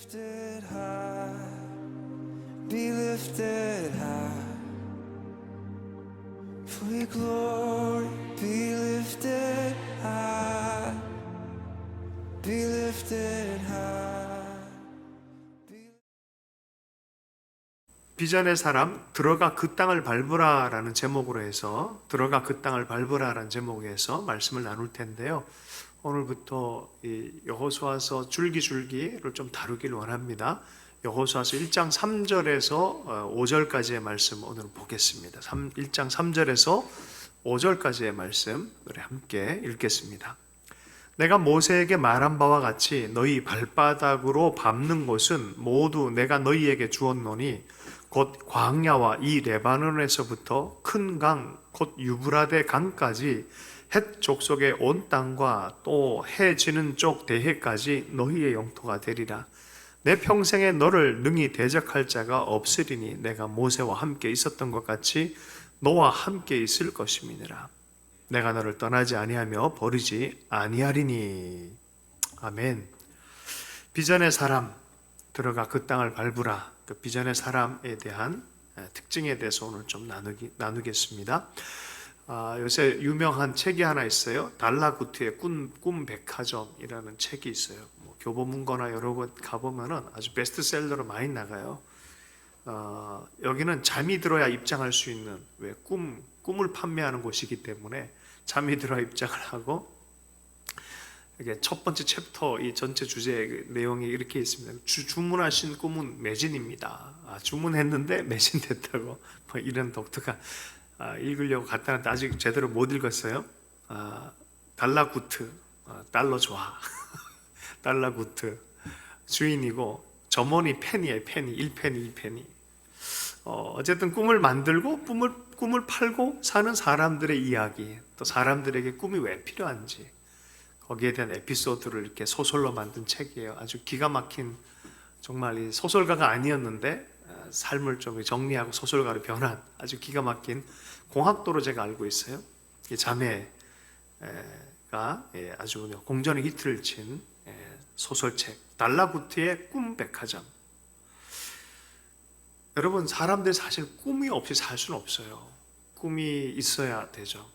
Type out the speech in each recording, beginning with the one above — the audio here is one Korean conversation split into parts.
lifted high, be lifted high. For your glory, be lifted high, be lifted high. 비전의 사람 들어가 그 땅을 밟으라 라는 제목으로 해서 들어가 그 땅을 밟으라 라는 제목에서 말씀을 나눌 텐데요. 오늘부터 이 여호수아서 줄기줄기를 좀 다루길 원합니다. 여호수아서 1장 3절에서 5절까지의 말씀 오늘 보겠습니다. 1장 3절에서 5절까지의 말씀 우리 함께 읽겠습니다. 내가 모세에게 말한 바와 같이 너희 발바닥으로 밟는 곳은 모두 내가 너희에게 주었노니 곧 광야와 이 레바논에서부터 큰 강 곧 유브라데 강까지 헷 족속의 온 땅과 또 해 지는 쪽 대해까지 너희의 영토가 되리라. 내 평생에 너를 능히 대적할 자가 없으리니 내가 모세와 함께 있었던 것 같이 너와 함께 있을 것임이니라. 내가 너를 떠나지 아니하며 버리지 아니하리니. 아멘. 비전의 사람 들어가 그 땅을 밟으라. 그 비전의 사람에 대한 특징에 대해서 오늘 좀 나누겠습니다. 요새 유명한 책이 하나 있어요. 달라구트의 꿈 백화점이라는 책이 있어요. 뭐 교보문고나 여러 곳 가보면은 아주 베스트셀러로 많이 나가요. 여기는 잠이 들어야 입장할 수 있는 왜 꿈을 판매하는 곳이기 때문에 잠이 들어야 입장을 하고, 이게 첫 번째 챕터 이 전체 주제 내용이 이렇게 있습니다. 주문하신 꿈은 매진입니다. 주문했는데 매진됐다고 뭐 이런 독특한 읽으려고 갔다 왔는데 아직 제대로 못 읽었어요. 달라구트 달러 좋아 달라구트 주인이고 점원이 펜이에요. 펜이 1페니 2페니. 어쨌든 꿈을 만들고 꿈을 팔고 사는 사람들의 이야기, 또 사람들에게 꿈이 왜 필요한지 거기에 대한 에피소드를 이렇게 소설로 만든 책이에요. 아주 기가 막힌, 정말 이 소설가가 아니었는데 삶을 좀 정리하고 소설가로 변한 아주 기가 막힌 공학도로 제가 알고 있어요. 이 자매가 아주 공전의 히트를 친 소설책 달라구트의 꿈 백화점. 여러분, 사람들 사실 꿈이 없이 살 수는 없어요. 꿈이 있어야 되죠.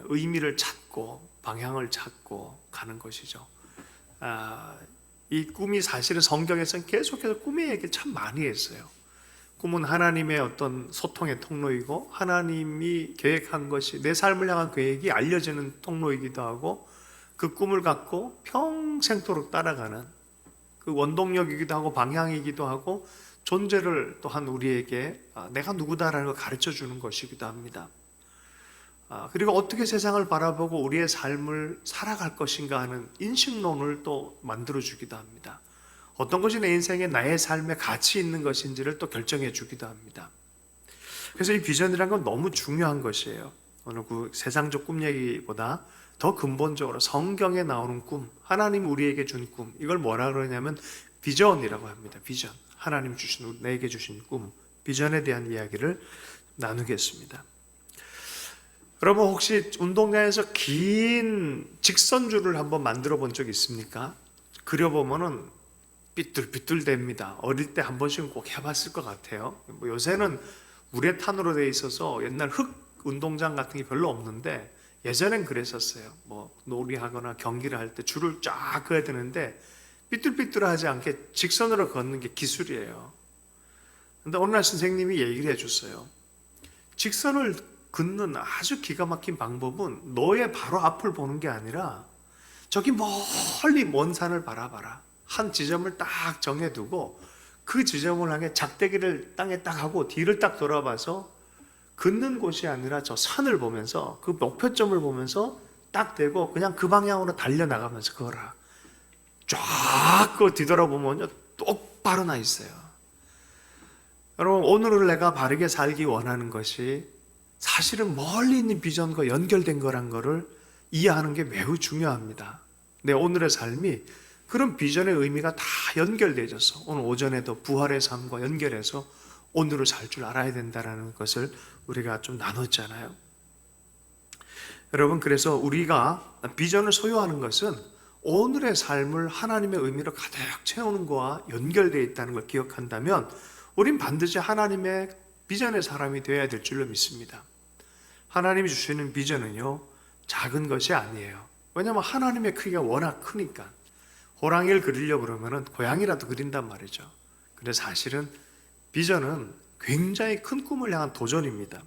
의미를 찾고 방향을 찾고 가는 것이죠. 이 꿈이 사실은 성경에서는 계속해서 꿈의 얘기를 참 많이 했어요. 꿈은 하나님의 어떤 소통의 통로이고 하나님이 계획한 것이 내 삶을 향한 계획이 알려지는 통로이기도 하고, 그 꿈을 갖고 평생토록 따라가는 그 원동력이기도 하고 방향이기도 하고 존재를 또한 우리에게 내가 누구다라는 걸 가르쳐 주는 것이기도 합니다. 그리고 어떻게 세상을 바라보고 우리의 삶을 살아갈 것인가 하는 인식론을 또 만들어주기도 합니다. 어떤 것이 내 인생에 나의 삶에 가치 있는 것인지를 또 결정해 주기도 합니다. 그래서 이 비전이라는 건 너무 중요한 것이에요. 오늘 그 세상적 꿈 얘기보다 더 근본적으로 성경에 나오는 꿈, 하나님 우리에게 준 꿈, 이걸 뭐라 그러냐면 비전이라고 합니다. 비전, 하나님 주신, 내게 주신 꿈, 비전에 대한 이야기를 나누겠습니다. 여러분, 혹시 운동장에서 긴 직선줄을 한번 만들어 본 적 있습니까? 그려보면은 삐뚤삐뚤됩니다. 어릴 때 한 번씩은 꼭 해봤을 것 같아요. 뭐 요새는 우레탄으로 되어 있어서 옛날 흙 운동장 같은 게 별로 없는데 예전엔 그랬었어요. 뭐 놀이하거나 경기를 할 때 줄을 쫙 그어야 되는데 삐뚤삐뚤하지 않게 직선으로 걷는 게 기술이에요. 근데 어느 날 선생님이 얘기를 해줬어요. 직선을 긋는 아주 기가 막힌 방법은 너의 바로 앞을 보는 게 아니라 저기 멀리 먼 산을 바라봐라. 한 지점을 딱 정해두고 그 지점을 향해 작대기를 땅에 딱 하고 뒤를 딱 돌아봐서 긋는 곳이 아니라 저 산을 보면서 그 목표점을 보면서 딱 대고 그냥 그 방향으로 달려나가면서 걸어라. 쫙 그 뒤돌아보면요 똑바로 나 있어요. 여러분, 오늘을 내가 바르게 살기 원하는 것이 사실은 멀리 있는 비전과 연결된 거란 거를 이해하는 게 매우 중요합니다. 내 오늘의 삶이 그런 비전의 의미가 다 연결되어져서 오늘 오전에도 부활의 삶과 연결해서 오늘을 살 줄 알아야 된다는 것을 우리가 좀 나눴잖아요. 여러분, 그래서 우리가 비전을 소유하는 것은 오늘의 삶을 하나님의 의미로 가득 채우는 것과 연결되어 있다는 걸 기억한다면 우린 반드시 하나님의 비전의 사람이 되어야 될 줄로 믿습니다. 하나님이 주시는 비전은요, 작은 것이 아니에요. 왜냐하면 하나님의 크기가 워낙 크니까. 호랑이를 그리려고 그러면 고양이라도 그린단 말이죠. 근데 사실은 비전은 굉장히 큰 꿈을 향한 도전입니다.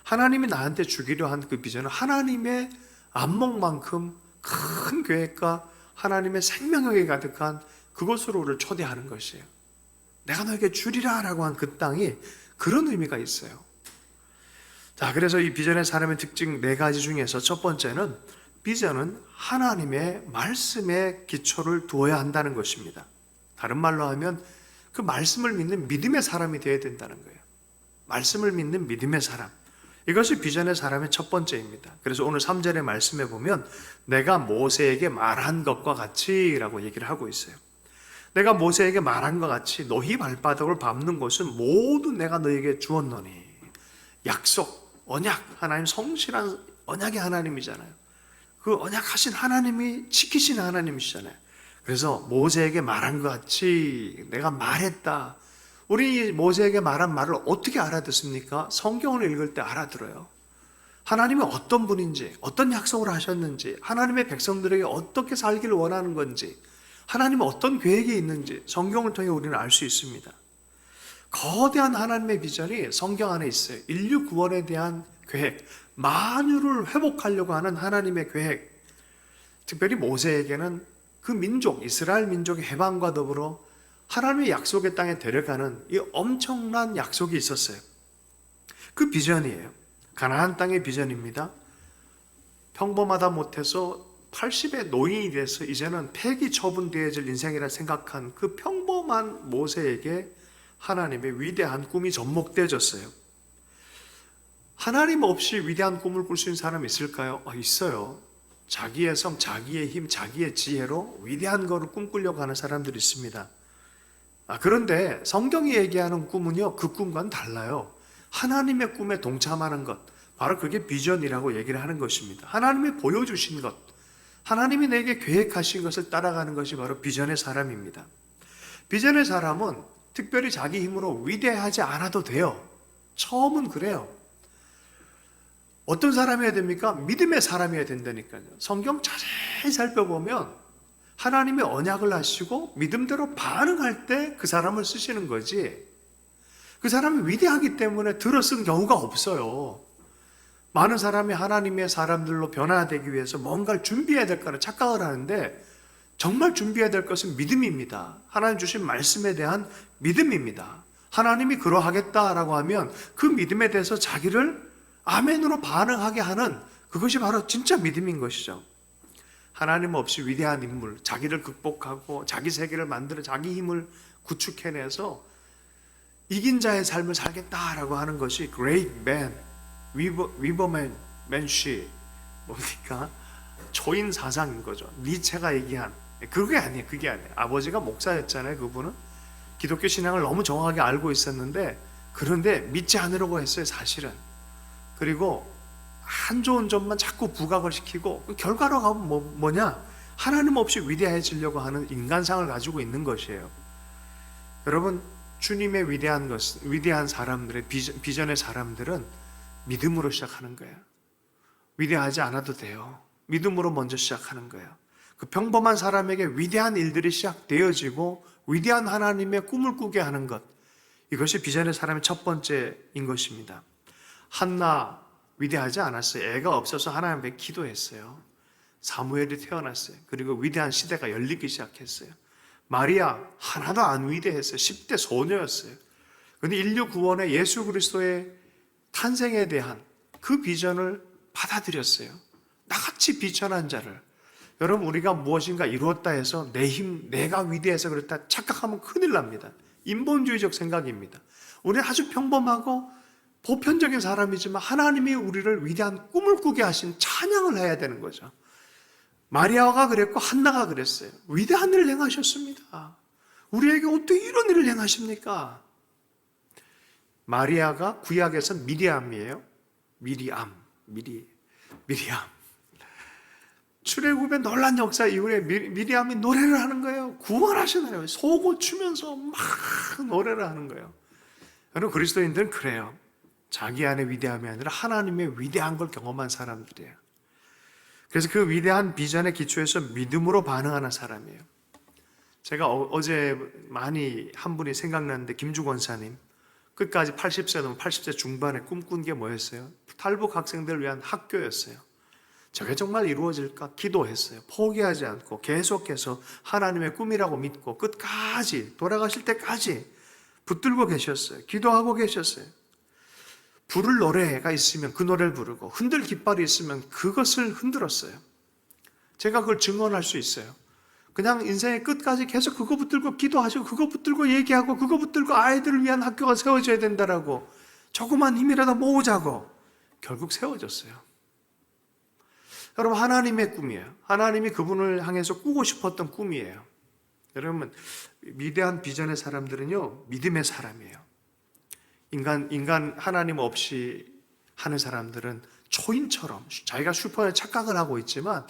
하나님이 나한테 주기로 한 그 비전은 하나님의 안목만큼 큰 계획과 하나님의 생명력이 가득한 그곳으로 우리를 초대하는 것이에요. 내가 너에게 주리라 라고 한 그 땅이 그런 의미가 있어요. 자, 그래서 이 비전의 사람의 특징 4가지 중에서 첫 번째는 비전은 하나님의 말씀에 기초를 두어야 한다는 것입니다. 다른 말로 하면 그 말씀을 믿는 믿음의 사람이 되어야 된다는 거예요. 말씀을 믿는 믿음의 사람. 이것이 비전의 사람의 첫 번째입니다. 그래서 오늘 3절의 말씀에 보면 내가 모세에게 말한 것과 같이 라고 얘기를 하고 있어요. 내가 모세에게 말한 것 같이 너희 발바닥을 밟는 곳은 모두 내가 너에게 주었노니. 약속, 언약, 하나님 성실한 언약의 하나님이잖아요. 그 언약하신 하나님이 지키시는 하나님이시잖아요. 그래서 모세에게 말한 것 같이 내가 말했다. 우리 모세에게 말한 말을 어떻게 알아듣습니까? 성경을 읽을 때 알아들어요. 하나님이 어떤 분인지, 어떤 약속을 하셨는지, 하나님의 백성들에게 어떻게 살기를 원하는 건지, 하나님은 어떤 계획이 있는지 성경을 통해 우리는 알 수 있습니다. 거대한 하나님의 비전이 성경 안에 있어요. 인류 구원에 대한 계획, 만유를 회복하려고 하는 하나님의 계획. 특별히 모세에게는 그 민족, 이스라엘 민족의 해방과 더불어 하나님의 약속의 땅에 데려가는 이 엄청난 약속이 있었어요. 그 비전이에요. 가나안 땅의 비전입니다. 평범하다 못해서 80의 노인이 돼서 이제는 폐기 처분되어질 인생이라 생각한 그 평범한 모세에게 하나님의 위대한 꿈이 접목되어졌어요. 하나님 없이 위대한 꿈을 꿀 수 있는 사람이 있을까요? 있어요. 자기의 성, 자기의 힘, 자기의 지혜로 위대한 것을 꿈꾸려고 하는 사람들이 있습니다. 그런데 성경이 얘기하는 꿈은요, 그 꿈과는 달라요. 하나님의 꿈에 동참하는 것, 바로 그게 비전이라고 얘기를 하는 것입니다. 하나님이 보여주신 것, 하나님이 내게 계획하신 것을 따라가는 것이 바로 비전의 사람입니다. 비전의 사람은 특별히 자기 힘으로 위대하지 않아도 돼요. 처음은 그래요. 어떤 사람이어야 됩니까? 믿음의 사람이어야 된다니까요. 성경 자세히 살펴보면 하나님의 언약을 하시고 믿음대로 반응할 때 그 사람을 쓰시는 거지, 그 사람이 위대하기 때문에 들어 쓴 경우가 없어요. 많은 사람이 하나님의 사람들로 변화되기 위해서 뭔가를 준비해야 될 거라 착각을 하는데, 정말 준비해야 될 것은 믿음입니다. 하나님 주신 말씀에 대한 믿음입니다. 하나님이 그러하겠다라고 하면 그 믿음에 대해서 자기를 아멘으로 반응하게 하는, 그것이 바로 진짜 믿음인 것이죠. 하나님 없이 위대한 인물, 자기를 극복하고 자기 세계를 만들어 자기 힘을 구축해내서 이긴 자의 삶을 살겠다라고 하는 것이 Great Man, 위버맨시, 뭡니까? 초인 사상인 거죠. 니체가 얘기한 그게 아니에요. 그게 아니에요. 아버지가 목사였잖아요. 그분은 기독교 신앙을 너무 정확하게 알고 있었는데, 그런데 믿지 않으려고 했어요, 사실은. 그리고 안 좋은 점만 자꾸 부각을 시키고, 그 결과로 가면 뭐냐? 하나님 없이 위대해지려고 하는 인간상을 가지고 있는 것이에요. 여러분, 주님의 위대한 사람들의 비전의 사람들은 믿음으로 시작하는 거예요. 위대하지 않아도 돼요. 믿음으로 먼저 시작하는 거예요. 그 평범한 사람에게 위대한 일들이 시작되어지고 위대한 하나님의 꿈을 꾸게 하는 것, 이것이 비전의 사람의 첫 번째인 것입니다. 한나 위대하지 않았어요. 애가 없어서 하나님께 기도했어요. 사무엘이 태어났어요. 그리고 위대한 시대가 열리기 시작했어요. 마리아 하나도 안 위대했어요. 10대 소녀였어요. 그런데 인류 구원의 예수 그리스도의 탄생에 대한 그 비전을 받아들였어요. 나같이 비천한 자를. 여러분, 우리가 무엇인가 이루었다 해서 내 힘, 내가 위대해서 그렇다 착각하면 큰일 납니다. 인본주의적 생각입니다. 우리는 아주 평범하고 보편적인 사람이지만 하나님이 우리를 위대한 꿈을 꾸게 하신 찬양을 해야 되는 거죠. 마리아가 그랬고 한나가 그랬어요. 위대한 일을 행하셨습니다. 우리에게 어떻게 이런 일을 행하십니까? 마리아가 구약에서 미리암이에요. 미리암. 출애굽의 놀란 역사 이후에 미리암이 노래를 하는 거예요. 구원하시나요? 소고 추면서 막 노래를 하는 거예요. 여러분, 그리스도인들은 그래요. 자기 안의 위대함이 아니라 하나님의 위대한 걸 경험한 사람들이에요. 그래서 그 위대한 비전의 기초에서 믿음으로 반응하는 사람이에요. 제가 어제 많이 한 분이 생각났는데, 김주 권사님, 끝까지 80세 넘은 80세 중반에 꿈꾼 게 뭐였어요? 탈북 학생들을 위한 학교였어요. 저게 정말 이루어질까 기도했어요. 포기하지 않고 계속해서 하나님의 꿈이라고 믿고 끝까지, 돌아가실 때까지 붙들고 계셨어요. 기도하고 계셨어요. 부를 노래가 있으면 그 노래를 부르고, 흔들 깃발이 있으면 그것을 흔들었어요. 제가 그걸 증언할 수 있어요. 그냥 인생의 끝까지 계속 그거 붙들고 기도하시고, 그거 붙들고 얘기하고, 그거 붙들고 아이들을 위한 학교가 세워져야 된다라고, 조그만 힘이라도 모으자고 결국 세워졌어요. 여러분, 하나님의 꿈이에요. 하나님이 그분을 향해서 꾸고 싶었던 꿈이에요. 여러분, 위대한 비전의 사람들은요, 믿음의 사람이에요. 인간 하나님 없이 하는 사람들은 초인처럼 자기가 슈퍼에 착각을 하고 있지만,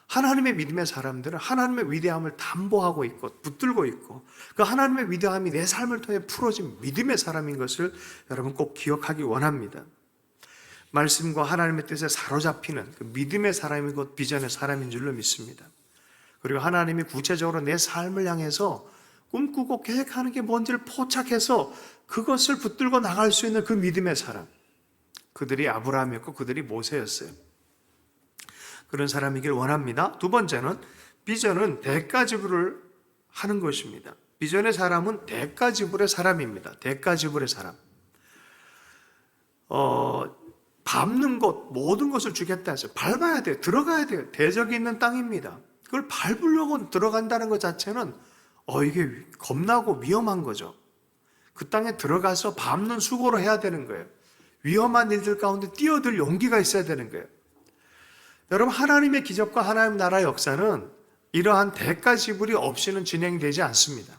하나님의 믿음의 사람들은 하나님의 위대함을 담보하고 있고 붙들고 있고, 그 하나님의 위대함이 내 삶을 통해 풀어진 믿음의 사람인 것을 여러분 꼭 기억하기 원합니다. 말씀과 하나님의 뜻에 사로잡히는 그 믿음의 사람이 곧 비전의 사람인 줄로 믿습니다. 그리고 하나님이 구체적으로 내 삶을 향해서 꿈꾸고 계획하는 게 뭔지를 포착해서 그것을 붙들고 나갈 수 있는 그 믿음의 사람, 그들이 아브라함이었고 그들이 모세였어요. 그런 사람이길 원합니다. 두 번째는, 비전은 대가 지불을 하는 것입니다. 비전의 사람은 대가 지불의 사람입니다. 대가 지불의 사람. 밟는 것, 모든 것을 주겠다 해서 밟아야 돼요. 들어가야 돼요. 대적이 있는 땅입니다. 그걸 밟으려고 들어간다는 것 자체는 이게 겁나고 위험한 거죠. 그 땅에 들어가서 밟는 수고를 해야 되는 거예요. 위험한 일들 가운데 뛰어들 용기가 있어야 되는 거예요. 여러분, 하나님의 기적과 하나님 나라의 역사는 이러한 대가 지불이 없이는 진행되지 않습니다.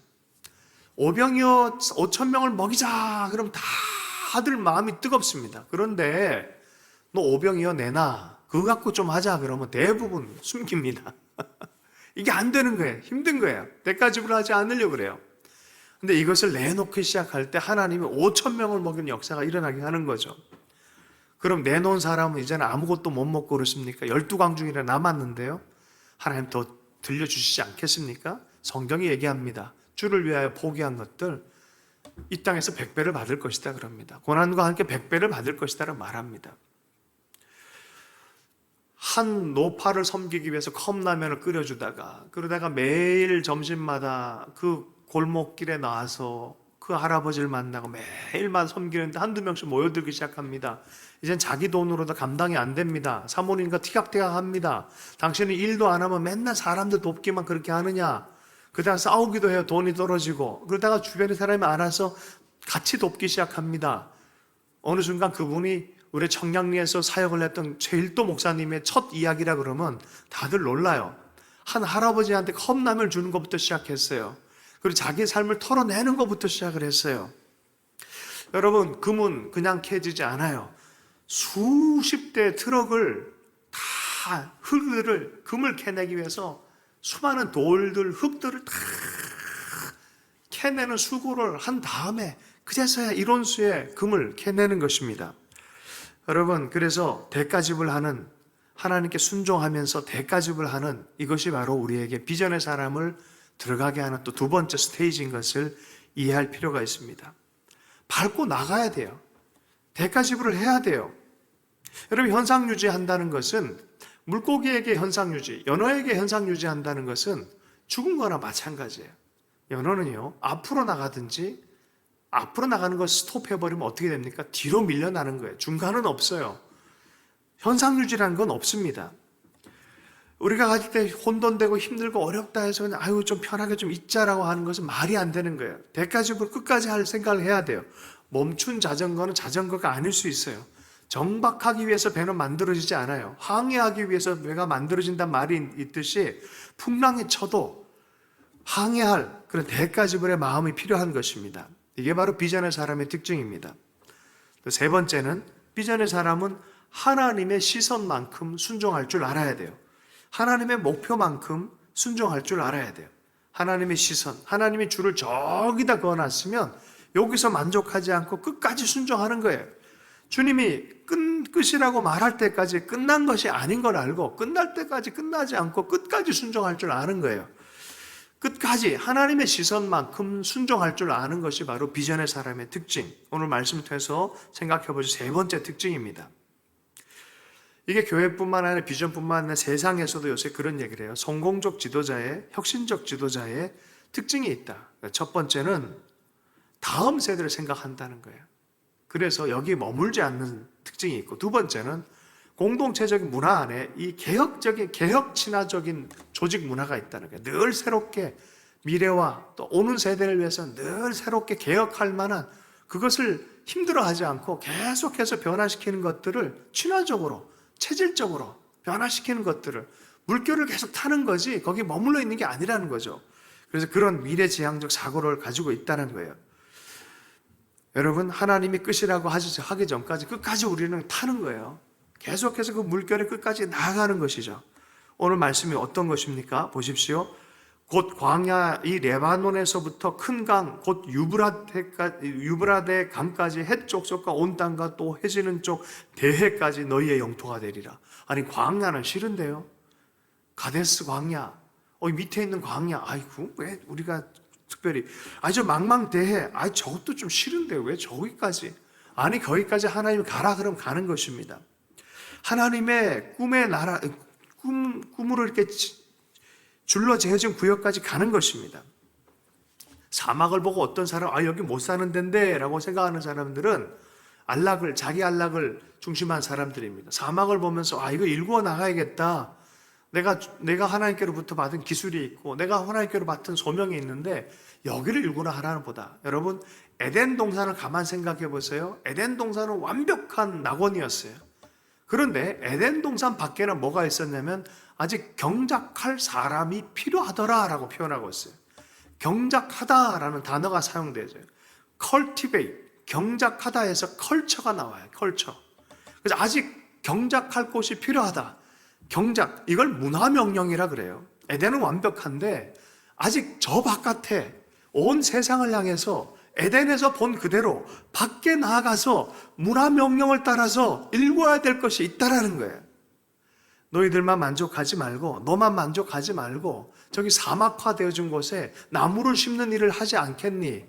오병이어 5,000명을 먹이자 그럼 다들 마음이 뜨겁습니다. 그런데 너 오병이어 내놔, 그거 갖고 좀 하자 그러면 대부분 숨깁니다. 이게 안 되는 거예요. 힘든 거예요. 대가 지불하지 않으려고 그래요. 근데 이것을 내놓기 시작할 때 하나님이 5,000명을 먹이는 역사가 일어나게 하는 거죠. 그럼 내놓은 사람은 이제는 아무것도 못 먹고 그렇습니까? 12광중이나 남았는데요. 하나님 더 들려주시지 않겠습니까? 성경이 얘기합니다. 주를 위하여 포기한 것들 이 땅에서 100배를 받을 것이다 그럽니다. 고난과 함께 100배를 받을 것이다라고 말합니다. 한 노파를 섬기기 위해서 컵라면을 끓여주다가, 그러다가 매일 점심마다 그 골목길에 나와서 그 할아버지를 만나고 매일만 섬기는데 한두 명씩 모여들기 시작합니다. 이젠 자기 돈으로도 감당이 안 됩니다. 사모님과 티격태격합니다. 당신은 일도 안 하면 맨날 사람들 돕기만 그렇게 하느냐. 그러다가 싸우기도 해요. 돈이 떨어지고. 그러다가 주변의 사람이 알아서 같이 돕기 시작합니다. 어느 순간 그분이 우리 청량리에서 사역을 했던 최일도 목사님의 첫 이야기라 그러면 다들 놀라요. 한 할아버지한테 컵라면을 주는 것부터 시작했어요. 그리고 자기 삶을 털어내는 것부터 시작을 했어요. 여러분, 금은 그냥 캐지지 않아요. 수십 대 트럭을 다 흙들을, 금을 캐내기 위해서 수많은 돌들, 흙들을 다 캐내는 수고를 한 다음에 그제서야 이런 수의 금을 캐내는 것입니다. 여러분, 그래서 대가집을 하는, 하나님께 순종하면서 대가집을 하는 이것이 바로 우리에게 비전의 사람을 들어가게 하는 또 두 번째 스테이지인 것을 이해할 필요가 있습니다. 밟고 나가야 돼요. 대가지불을 해야 돼요. 여러분, 현상 유지한다는 것은, 물고기에게 현상 유지, 연어에게 현상 유지한다는 것은 죽은 거나 마찬가지예요. 연어는요, 앞으로 나가든지, 앞으로 나가는 걸 스톱해버리면 어떻게 됩니까? 뒤로 밀려나는 거예요. 중간은 없어요. 현상 유지라는 건 없습니다. 우리가 가질 때 혼돈되고 힘들고 어렵다 해서 그냥 좀 편하게 좀 있자라고 하는 것은 말이 안 되는 거예요. 대가집을 끝까지 할 생각을 해야 돼요. 멈춘 자전거는 자전거가 아닐 수 있어요. 정박하기 위해서 배는 만들어지지 않아요. 항해하기 위해서 배가 만들어진다는 말이 있듯이 풍랑이 쳐도 항해할 그런 대가지불의 마음이 필요한 것입니다. 이게 바로 비전의 사람의 특징입니다. 세 번째는, 비전의 사람은 하나님의 시선만큼 순종할 줄 알아야 돼요. 하나님의 목표만큼 순종할 줄 알아야 돼요. 하나님의 시선, 하나님이 줄을 저기다 그어놨으면 여기서 만족하지 않고 끝까지 순종하는 거예요. 주님이 끝이라고 말할 때까지 끝난 것이 아닌 걸 알고 끝날 때까지 끝나지 않고 끝까지 순종할 줄 아는 거예요. 끝까지 하나님의 시선만큼 순종할 줄 아는 것이 바로 비전의 사람의 특징. 오늘 말씀을 통해서 생각해 보실 세 번째 특징입니다. 이게 교회뿐만 아니라 비전뿐만 아니라 세상에서도 요새 그런 얘기를 해요. 성공적 지도자의, 혁신적 지도자의 특징이 있다. 첫 번째는 다음 세대를 생각한다는 거예요. 그래서 여기 머물지 않는 특징이 있고, 두 번째는 공동체적인 문화 안에 이 개혁 친화적인 조직 문화가 있다는 거예요. 늘 새롭게 미래와 또 오는 세대를 위해서 늘 새롭게 개혁할 만한 그것을 힘들어하지 않고 계속해서 변화시키는 것들을 친화적으로, 체질적으로 변화시키는 것들을 물결을 계속 타는 거지 거기 머물러 있는 게 아니라는 거죠. 그래서 그런 미래지향적 사고를 가지고 있다는 거예요. 여러분, 하나님이 끝이라고 하기 전까지 끝까지 우리는 타는 거예요. 계속해서 그 물결의 끝까지 나아가는 것이죠. 오늘 말씀이 어떤 것입니까? 보십시오. 곧 광야 이 레바논에서부터 큰 강, 곧 유브라데 강까지 해쪽 쪽과 온 땅과 또 해지는 쪽 대해까지 너희의 영토가 되리라. 아니, 광야는 싫은데요. 가데스 광야, 밑에 있는 광야, 아이고 왜 우리가 특별히 저 망망대해, 저것도 좀 싫은데 왜 저기까지? 아니, 거기까지 하나님이 가라 그러면 가는 것입니다. 하나님의 꿈의 나라, 꿈으로 이렇게 줄러 재어진 구역까지 가는 것입니다. 사막을 보고 어떤 사람, 여기 못 사는 데인데 라고 생각하는 사람들은 자기 안락을 중심한 사람들입니다. 사막을 보면서 이거 일구어 나가야겠다. 내가 하나님께로부터 받은 기술이 있고 내가 하나님께로 받은 소명이 있는데 여기를 일구나 하라는 보다. 여러분, 에덴 동산을 가만 생각해 보세요. 에덴 동산은 완벽한 낙원이었어요. 그런데 에덴 동산 밖에는 뭐가 있었냐면 아직 경작할 사람이 필요하더라라고 표현하고 있어요. 경작하다라는 단어가 사용되죠. cultivate, 경작하다에서 컬처가 나와요. 컬처. 그래서 아직 경작할 곳이 필요하다. 경작, 이걸 문화명령이라 그래요. 에덴은 완벽한데 아직 저 바깥에 온 세상을 향해서 에덴에서 본 그대로 밖에 나아가서 문화명령을 따라서 일궈야 될 것이 있다라는 거예요. 너희들만 만족하지 말고, 너만 만족하지 말고 저기 사막화되어진 곳에 나무를 심는 일을 하지 않겠니?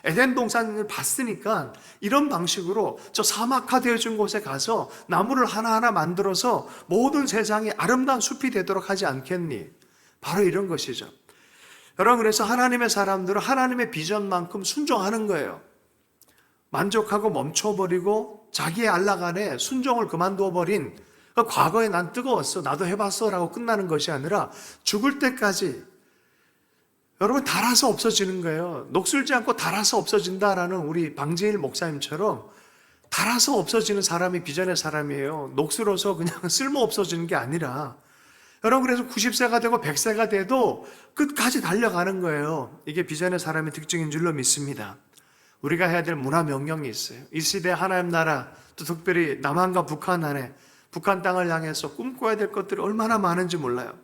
에덴 동산을 봤으니까 이런 방식으로 저 사막화되어진 곳에 가서 나무를 하나하나 만들어서 모든 세상이 아름다운 숲이 되도록 하지 않겠니? 바로 이런 것이죠. 여러분, 그래서 하나님의 사람들은 하나님의 비전만큼 순종하는 거예요. 만족하고 멈춰버리고 자기의 안락 안에 순종을 그만두어 버린, 과거에 난 뜨거웠어, 나도 해봤어 라고 끝나는 것이 아니라 죽을 때까지 여러분 닳아서 없어지는 거예요. 녹슬지 않고 닳아서 없어진다라는 우리 방지일 목사님처럼 닳아서 없어지는 사람이 비전의 사람이에요. 녹슬어서 그냥 쓸모 없어지는 게 아니라, 여러분, 그래서 90세가 되고 100세가 돼도 끝까지 달려가는 거예요. 이게 비전의 사람의 특징인 줄로 믿습니다. 우리가 해야 될 문화 명령이 있어요. 이 시대 하나님 나라, 또 특별히 남한과 북한 안에 북한 땅을 향해서 꿈꿔야 될 것들이 얼마나 많은지 몰라요.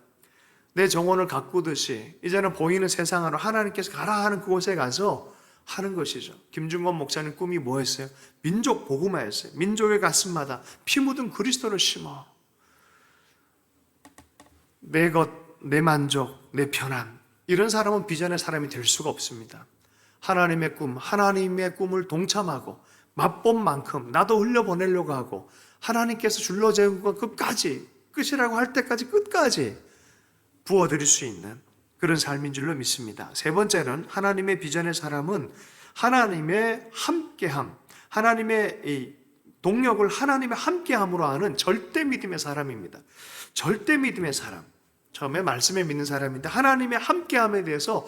내 정원을 가꾸듯이 이제는 보이는 세상으로 하나님께서 가라 하는 그곳에 가서 하는 것이죠. 김중건 목사님 꿈이 뭐였어요? 민족 복음화였어요. 민족의 가슴마다 피 묻은 그리스도를 심어. 내 것, 내 만족, 내 편안. 이런 사람은 비전의 사람이 될 수가 없습니다. 하나님의 꿈을 동참하고 맛본 만큼 나도 흘려보내려고 하고 하나님께서 줄러재운 것 끝이라고 할 때까지 끝까지 부어드릴 수 있는 그런 삶인 줄로 믿습니다. 세 번째는 하나님의 비전의 사람은 하나님의 함께함, 하나님의 이 동력을 하나님의 함께함으로 아는 절대 믿음의 사람입니다. 절대 믿음의 사람. 처음에 말씀에 믿는 사람인데 하나님의 함께함에 대해서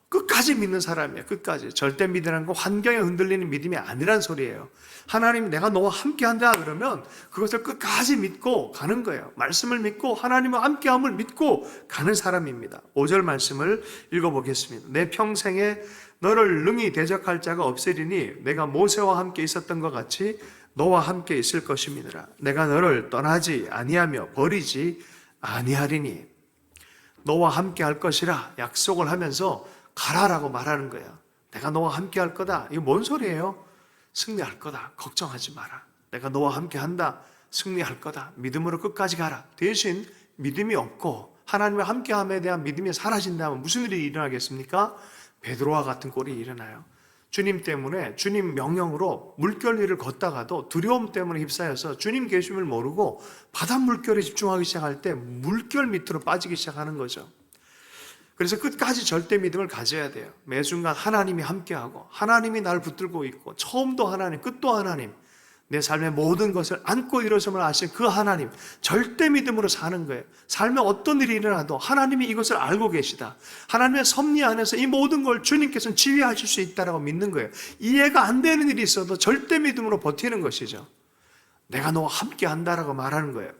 끝까지 믿는 사람이에요. 끝까지. 절대 믿으라는 건 환경에 흔들리는 믿음이 아니란 소리예요. 하나님, 내가 너와 함께한다 그러면 그것을 끝까지 믿고 가는 거예요. 말씀을 믿고 하나님과 함께함을 믿고 가는 사람입니다. 5절 말씀을 읽어보겠습니다. 내 평생에 너를 능히 대적할 자가 없으리니 내가 모세와 함께 있었던 것 같이 너와 함께 있을 것임이니라. 내가 너를 떠나지 아니하며 버리지 아니하리니. 너와 함께 할 것이라 약속을 하면서 가라라고 말하는 거예요. 내가 너와 함께 할 거다. 이거 뭔 소리예요? 승리할 거다. 걱정하지 마라. 내가 너와 함께 한다. 승리할 거다. 믿음으로 끝까지 가라. 대신 믿음이 없고 하나님과 함께함에 대한 믿음이 사라진다면 무슨 일이 일어나겠습니까? 베드로와 같은 꼴이 일어나요. 주님 때문에, 주님 명령으로 물결 위를 걷다가도 두려움 때문에 휩싸여서 주님 계심을 모르고 바닷 물결에 집중하기 시작할 때 물결 밑으로 빠지기 시작하는 거죠. 그래서 끝까지 절대 믿음을 가져야 돼요. 매 순간 하나님이 함께하고 하나님이 날 붙들고 있고 처음도 하나님, 끝도 하나님, 내 삶의 모든 것을 안고 일어섬을 아신 그 하나님, 절대 믿음으로 사는 거예요. 삶에 어떤 일이 일어나도 하나님이 이것을 알고 계시다. 하나님의 섭리 안에서 이 모든 걸 주님께서는 지휘하실 수 있다라고 믿는 거예요. 이해가 안 되는 일이 있어도 절대 믿음으로 버티는 것이죠. 내가 너와 함께 한다라고 말하는 거예요.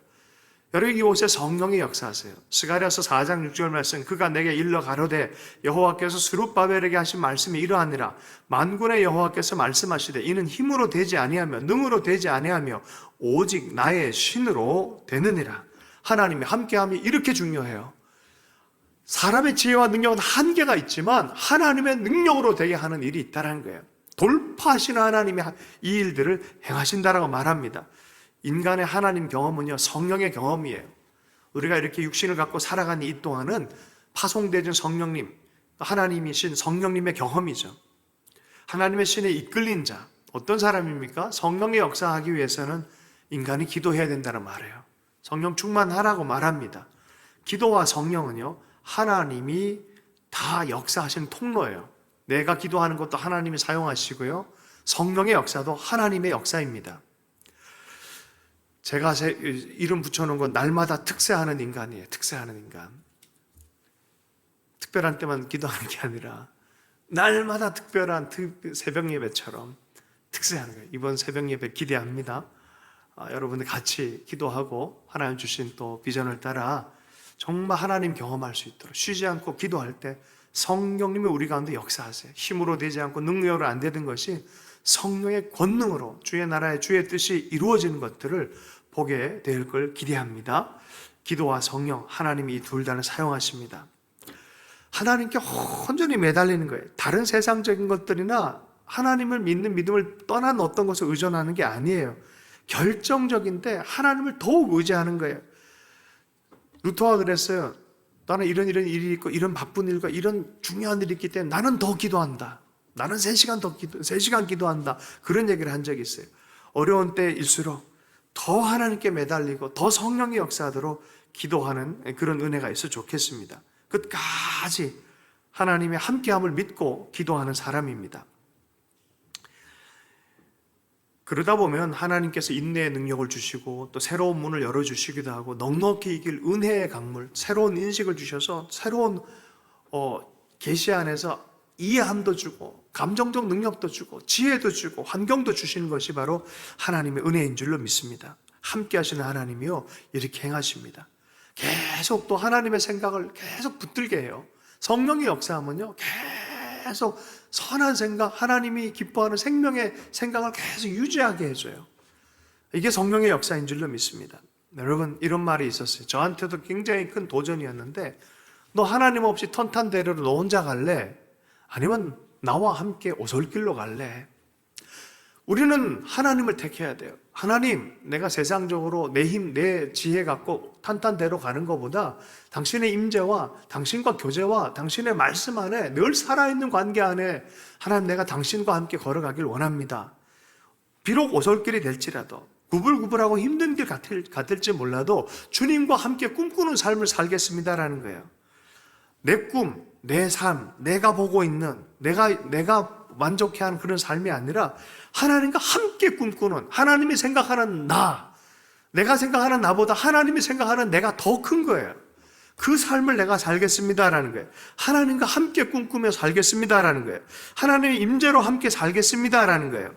여러분, 이곳에 성령의 역사하세요. 스가랴서 4장 6절 말씀, 그가 내게 일러 가로되 여호와께서 스룹바벨에게 하신 말씀이 이러하니라. 만군의 여호와께서 말씀하시되 이는 힘으로 되지 아니하며 능으로 되지 아니하며 오직 나의 신으로 되느니라. 하나님이 함께함이 이렇게 중요해요. 사람의 지혜와 능력은 한계가 있지만 하나님의 능력으로 되게 하는 일이 있다는 거예요. 돌파하시는 하나님이 이 일들을 행하신다라고 말합니다. 인간의 하나님 경험은요, 성령의 경험이에요. 우리가 이렇게 육신을 갖고 살아가는 이 동안은 파송되신 성령님, 하나님이신 성령님의 경험이죠. 하나님의 신에 이끌린 자, 어떤 사람입니까? 성령의 역사하기 위해서는 인간이 기도해야 된다는 말이에요. 성령 충만하라고 말합니다. 기도와 성령은요, 하나님이 다 역사하시는 통로예요. 내가 기도하는 것도 하나님이 사용하시고요, 성령의 역사도 하나님의 역사입니다. 제가 제 이름 붙여놓은 건 날마다 특세하는 인간이에요. 특세하는 인간. 특별한 때만 기도하는 게 아니라 날마다 특별한 새벽 예배처럼 특세하는 거예요. 이번 새벽 예배 기대합니다. 여러분들 같이 기도하고 하나님 주신 또 비전을 따라 정말 하나님 경험할 수 있도록 쉬지 않고 기도할 때 성령님이 우리 가운데 역사하세요. 힘으로 되지 않고 능력으로 안 되는 것이 성령의 권능으로 주의 나라의 주의 뜻이 이루어지는 것들을 보게 될 걸 기대합니다. 기도와 성령, 하나님이 이 둘 다를 사용하십니다. 하나님께 온전히 매달리는 거예요. 다른 세상적인 것들이나 하나님을 믿는 믿음을 떠난 어떤 것을 의존하는 게 아니에요. 결정적인데 하나님을 더욱 의지하는 거예요. 루터가 그랬어요. 나는 이런 일이 있고 이런 바쁜 일과 이런 중요한 일이 있기 때문에 나는 더 기도한다. 나는 3시간 기도한다. 그런 얘기를 한 적이 있어요. 어려운 때일수록 더 하나님께 매달리고 더 성령이 역사하도록 기도하는 그런 은혜가 있어 좋겠습니다. 끝까지 하나님의 함께함을 믿고 기도하는 사람입니다. 그러다 보면 하나님께서 인내의 능력을 주시고 또 새로운 문을 열어주시기도 하고 넉넉히 이길 은혜의 강물, 새로운 인식을 주셔서 새로운 계시 안에서 이해함도 주고 감정적 능력도 주고 지혜도 주고 환경도 주시는 것이 바로 하나님의 은혜인 줄로 믿습니다. 함께 하시는 하나님이요, 이렇게 행하십니다. 계속 또 하나님의 생각을 계속 붙들게 해요. 성령의 역사하면요, 계속 선한 생각, 하나님이 기뻐하는 생명의 생각을 계속 유지하게 해줘요. 이게 성령의 역사인 줄로 믿습니다. 여러분, 이런 말이 있었어요. 저한테도 굉장히 큰 도전이었는데, 너 하나님 없이 턴탄대로로 너 혼자 갈래? 아니면 나와 함께 오솔길로 갈래? 우리는 하나님을 택해야 돼요. 하나님, 내가 세상적으로 내 힘, 내 지혜 갖고 탄탄대로 가는 것보다 당신의 임재와 당신과 교제와 당신의 말씀 안에 늘 살아있는 관계 안에 하나님, 내가 당신과 함께 걸어가길 원합니다. 비록 오솔길이 될지라도 구불구불하고 힘든 길 같을지 몰라도 주님과 함께 꿈꾸는 삶을 살겠습니다라는 거예요. 내 꿈, 내 삶, 내가 보고 있는, 내가 만족해하는 그런 삶이 아니라 하나님과 함께 꿈꾸는, 하나님이 생각하는 나, 내가 생각하는 나보다 하나님이 생각하는 내가 더 큰 거예요. 그 삶을 내가 살겠습니다라는 거예요. 하나님과 함께 꿈꾸며 살겠습니다라는 거예요. 하나님의 임재로 함께 살겠습니다라는 거예요.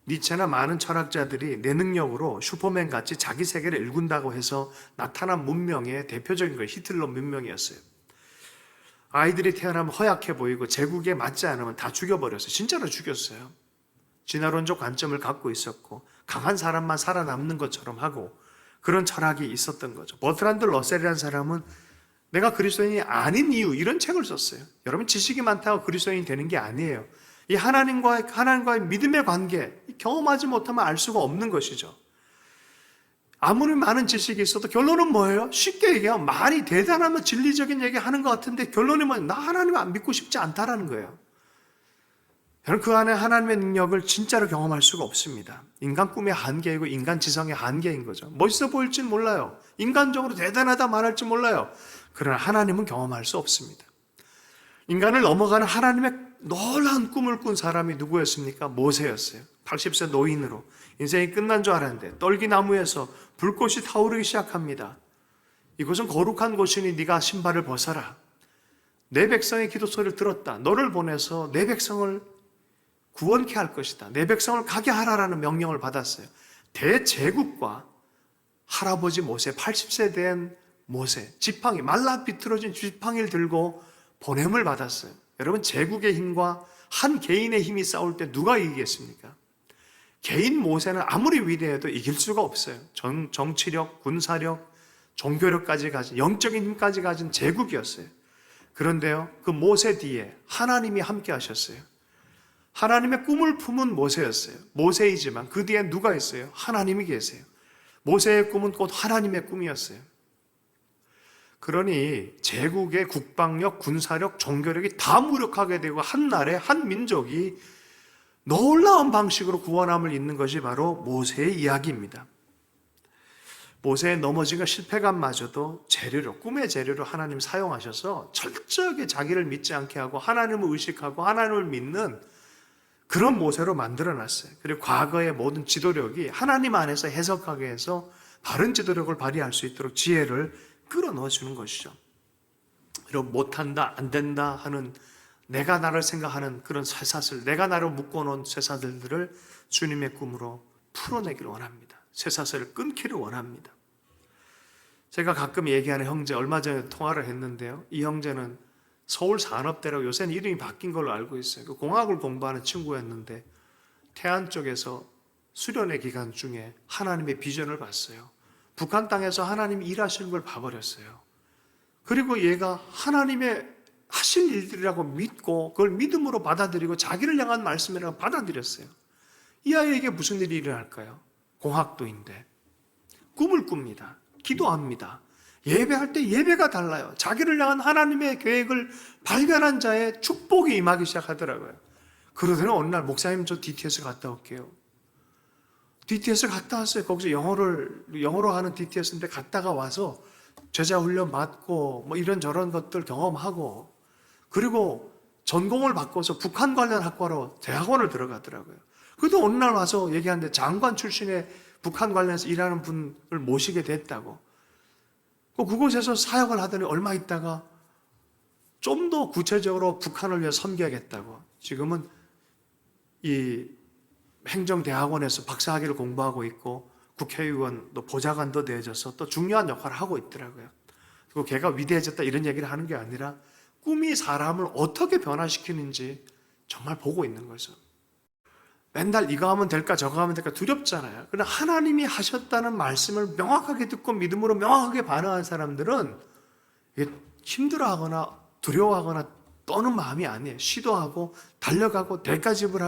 니체나 많은 철학자들이 내 능력으로 슈퍼맨 같이 자기 세계를 일군다고 해서 나타난 문명의 대표적인 거예요. 히틀러 문명이었어요. 아이들이 태어나면 허약해 보이고 제국에 맞지 않으면 다 죽여버렸어요. 진짜로 죽였어요. 진화론적 관점을 갖고 있었고 강한 사람만 살아남는 것처럼 하고 그런 철학이 있었던 거죠. 버트란드 러셀이라는 사람은 내가 그리스도인이 아닌 이유, 이런 책을 썼어요. 여러분, 지식이 많다고 그리스도인이 되는 게 아니에요. 이 하나님과의 믿음의 관계, 경험하지 못하면 알 수가 없는 것이죠. 아무리 많은 지식이 있어도 결론은 뭐예요? 쉽게 얘기하면 말이 대단하면 진리적인 얘기 하는 것 같은데 결론이 뭐예요? 나 하나님을 안 믿고 싶지 않다라는 거예요. 여러분, 그 안에 하나님의 능력을 진짜로 경험할 수가 없습니다. 인간 꿈의 한계이고 인간 지성의 한계인 거죠. 멋있어 보일진 몰라요. 인간적으로 대단하다 말할지 몰라요. 그러나 하나님은 경험할 수 없습니다. 인간을 넘어가는 하나님의 놀라운 꿈을 꾼 사람이 누구였습니까? 모세였어요. 80세 노인으로 인생이 끝난 줄 알았는데 떨기나무에서 불꽃이 타오르기 시작합니다. 이곳은 거룩한 곳이니 네가 신발을 벗어라. 내 백성의 기도 소리를 들었다. 너를 보내서 내 백성을 구원케 할 것이다. 내 백성을 가게 하라라는 명령을 받았어요. 대제국과 할아버지 모세, 80세 된 모세, 지팡이, 말라 비틀어진 지팡이를 들고 보냄을 받았어요. 여러분, 제국의 힘과 한 개인의 힘이 싸울 때 누가 이기겠습니까? 개인 모세는 아무리 위대해도 이길 수가 없어요. 정치력, 군사력, 종교력까지 가진, 영적인 힘까지 가진 제국이었어요. 그런데요, 그 모세 뒤에 하나님이 함께 하셨어요. 하나님의 꿈을 품은 모세였어요. 모세이지만 그 뒤에 누가 있어요? 하나님이 계세요. 모세의 꿈은 곧 하나님의 꿈이었어요. 그러니 제국의 국방력, 군사력, 종교력이 다 무력하게 되고 한 나라의 한 민족이 놀라운 방식으로 구원함을 잇는 것이 바로 모세의 이야기입니다. 모세의 넘어짐과 실패감마저도 재료로, 꿈의 재료로 하나님 사용하셔서 철저하게 자기를 믿지 않게 하고 하나님을 의식하고 하나님을 믿는 그런 모세로 만들어놨어요. 그리고 과거의 모든 지도력이 하나님 안에서 해석하게 해서 바른 지도력을 발휘할 수 있도록 지혜를 끌어넣어 주는 것이죠. 그리고 못한다, 안 된다 하는 내가 나를 생각하는 그런 쇠사슬, 내가 나를 묶어놓은 쇠사슬들을 주님의 꿈으로 풀어내기를 원합니다. 쇠사슬을 끊기를 원합니다. 제가 가끔 얘기하는 형제, 얼마 전에 통화를 했는데요. 이 형제는 서울산업대라고 요새는 이름이 바뀐 걸로 알고 있어요. 그 공학을 공부하는 친구였는데 태안 쪽에서 수련회 기간 중에 하나님의 비전을 봤어요. 북한 땅에서 하나님이 일하시는 걸 봐버렸어요. 그리고 얘가 하나님의 하실 일들이라고 믿고 그걸 믿음으로 받아들이고 자기를 향한 말씀이라고 받아들였어요. 이 아이에게 무슨 일이 일어날까요? 공학도인데 꿈을 꿉니다. 기도합니다. 예배할 때 예배가 달라요. 자기를 향한 하나님의 계획을 발견한 자의 축복이 임하기 시작하더라고요. 그러더니 어느 날 목사님 저 DTS 갔다 올게요. DTS 갔다 왔어요. 거기서 영어로 하는 DTS인데 갔다가 와서 제자 훈련 받고 뭐 이런저런 것들 경험하고 그리고 전공을 바꿔서 북한 관련 학과로 대학원을 들어가더라고요. 그래도 어느 날 와서 얘기하는데 장관 출신의 북한 관련해서 일하는 분을 모시게 됐다고. 그곳에서 사역을 하더니 얼마 있다가 좀 더 구체적으로 북한을 위해 섬겨야겠다고. 지금은 이 행정대학원에서 박사학위를 공부하고 있고 국회의원도 보좌관도 되어져서 또 중요한 역할을 하고 있더라고요. 그리고 걔가 위대해졌다 이런 얘기를 하는 게 아니라 꿈이 사람을 어떻게 변화시키는지 정말 보고 있는 거죠. 맨날 이거 하면 될까 저거 하면 될까 두렵잖아요. 그러나 하나님이 하셨다는 말씀을 명확하게 듣고 믿음으로 명확하게 반응한 사람들은 이게 힘들어하거나 두려워하거나 떠는 마음이 아니에요. 시도하고 달려가고 대가집을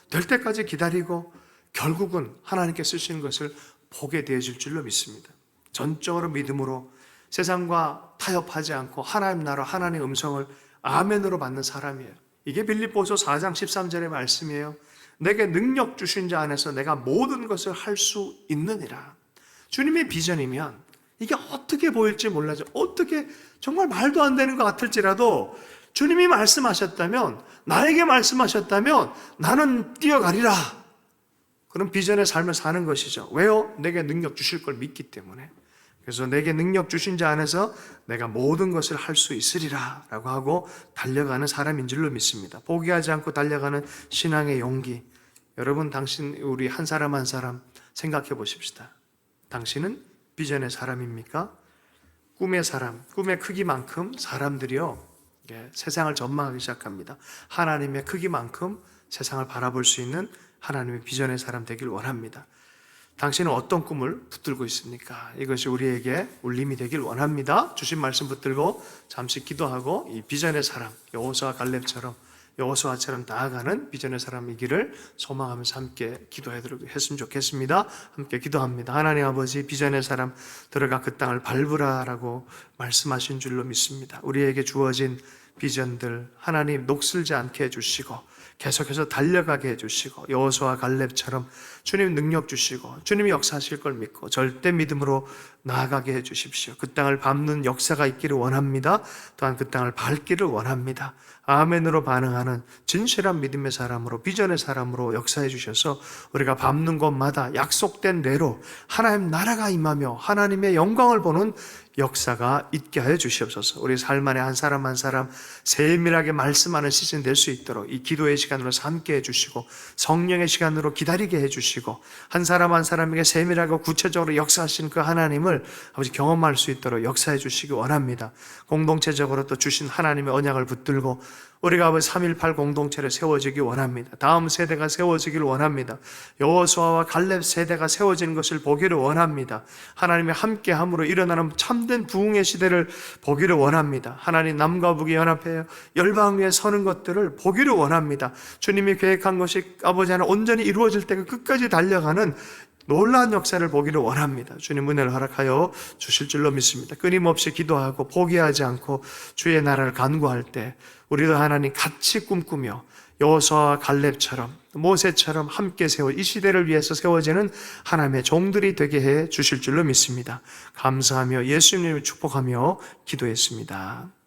될 때까지 기다리고 결국은 하나님께 쓰시는 것을 보게 되어질 줄로 믿습니다. 전적으로 믿음으로 세상과 타협하지 않고 하나님 나라 하나님의 음성을 아멘으로 받는 사람이에요. 이게 빌립보서 4장 13절의 말씀이에요. 내게 능력 주신 자 안에서 내가 모든 것을 할 수 있느니라. 주님의 비전이면 이게 어떻게 보일지 몰라죠. 어떻게 정말 말도 안 되는 것 같을지라도 주님이 말씀하셨다면, 나에게 말씀하셨다면 나는 뛰어가리라. 그런 비전의 삶을 사는 것이죠. 왜요? 내게 능력 주실 걸 믿기 때문에. 그래서 내게 능력 주신 자 안에서 내가 모든 것을 할 수 있으리라 라고 하고 달려가는 사람인 줄로 믿습니다. 포기하지 않고 달려가는 신앙의 용기. 여러분, 우리 한 사람 한 사람 생각해 보십시다. 당신은 비전의 사람입니까? 꿈의 사람, 꿈의 크기만큼 사람들이요, 세상을 전망하기 시작합니다. 하나님의 크기만큼 세상을 바라볼 수 있는 하나님의 비전의 사람 되길 원합니다. 당신은 어떤 꿈을 붙들고 있습니까? 이것이 우리에게 울림이 되길 원합니다. 주신 말씀 붙들고 잠시 기도하고 이 비전의 사람, 여호수아 갈렙처럼 여호수아처럼 나아가는 비전의 사람이기를 소망하면서 함께 기도했으면 좋겠습니다. 함께 기도합니다. 하나님 아버지, 비전의 사람 들어가 그 땅을 밟으라라고 말씀하신 줄로 믿습니다. 우리에게 주어진 비전들 하나님 녹슬지 않게 해주시고 계속해서 달려가게 해주시고 여호수아 갈렙처럼 주님 능력 주시고 주님이 역사하실 걸 믿고 절대 믿음으로 나아가게 해주십시오. 그 땅을 밟는 역사가 있기를 원합니다. 또한 그 땅을 밟기를 원합니다. 아멘으로 반응하는 진실한 믿음의 사람으로 비전의 사람으로 역사해 주셔서 우리가 밟는 곳마다 약속된 대로 하나님 나라가 임하며 하나님의 영광을 보는 역사가 있게 하여 주시옵소서. 우리 삶 안에 한 사람 한 사람 세밀하게 말씀하는 시즌 될 수 있도록 이 기도의 시간으로 함께 해주시고 성령의 시간으로 기다리게 해주시고 한 사람 한 사람에게 세밀하고 구체적으로 역사하신 그 하나님을 아버지 경험할 수 있도록 역사해 주시기 원합니다. 공동체적으로 또 주신 하나님의 언약을 붙들고 우리가 아버지 3.18 공동체를 세워지기 원합니다. 다음 세대가 세워지기를 원합니다. 여호수아와 갈렙 세대가 세워지는 것을 보기를 원합니다. 하나님의 함께함으로 일어나는 참된 부흥의 시대를 보기를 원합니다. 하나님 남과 북이 연합하여 열방 위에 서는 것들을 보기를 원합니다. 주님이 계획한 것이 아버지 하나 온전히 이루어질 때가 끝까지 달려가는 놀라운 역사를 보기를 원합니다. 주님 은혜를 허락하여 주실 줄로 믿습니다. 끊임없이 기도하고 포기하지 않고 주의 나라를 간구할 때 우리도 하나님 같이 꿈꾸며 여호수아와 갈렙처럼 모세처럼 함께 세워 이 시대를 위해서 세워지는 하나님의 종들이 되게 해 주실 줄로 믿습니다. 감사하며 예수님을 축복하며 기도했습니다.